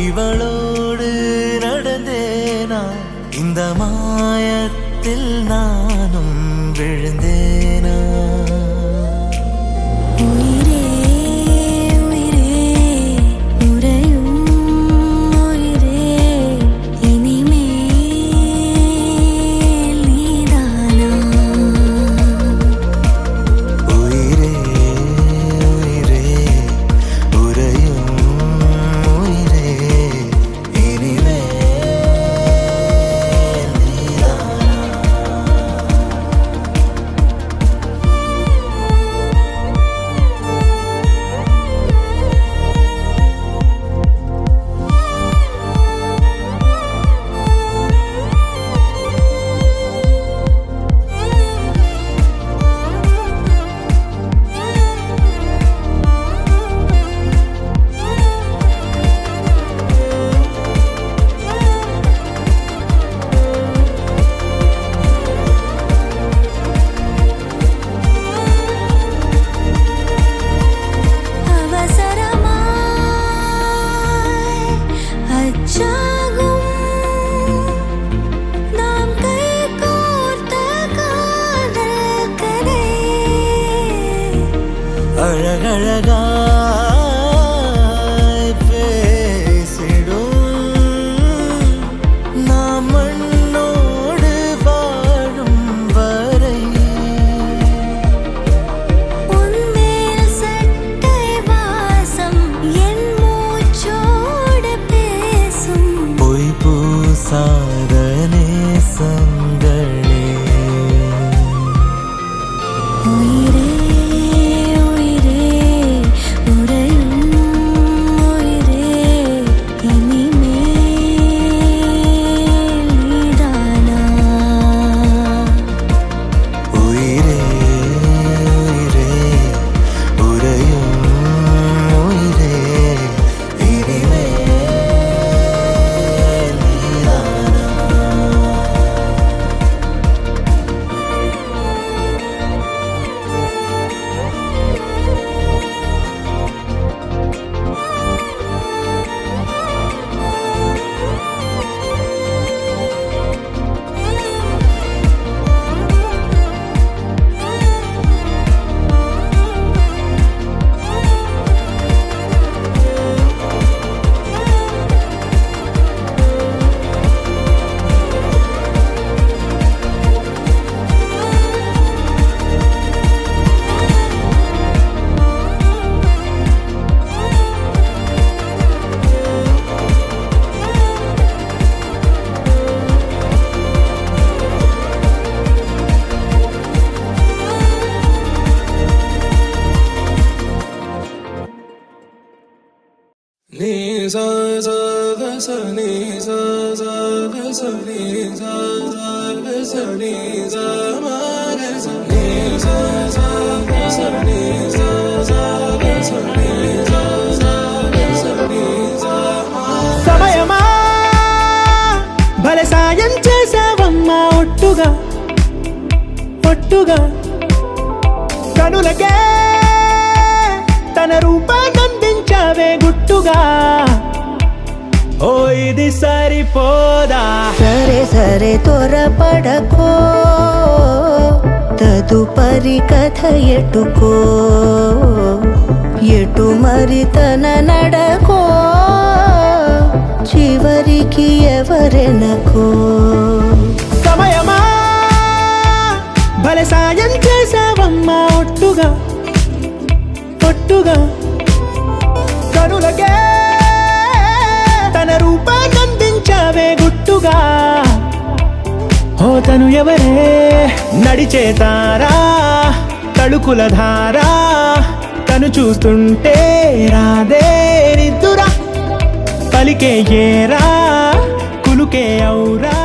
இவளோடு நடந்தேனா இந்த மாயத்தில் நானும் விழுந்தேனா அழகழகாய் பேசிடும் நாம் மண்ணோடு வாழும் வரை உன்மேல் சட்டை வாசம் என் மூச்சோடு பேசும் பொய் பூசாத நேசங்களே உயிரே సమయమా భలే సాయం చేసావమ్మా ఒట్టుగా ఒట్టుగా కనులకే తన రూపాన్నందించావే గుట్టుగా ఓ ఇది సరిపోదా సరే సరే త్వరపడకో తదుపరి కథ ఎటుకో ఎటు మరి తన నడకో చివరికి ఎవరెనకో సమయమా భలే సాయం చేసావమ్మా ఒట్టుగా ఒట్టుగా కనులకే తన రూపాన్నందించావే గుట్టుగా ఓ తను ఎవరే నడిచే తారా తళుకుల ధారా తను చూస్తుంటే రాదే నిద్దురా పలికే ఏరా కులుకే ఔరా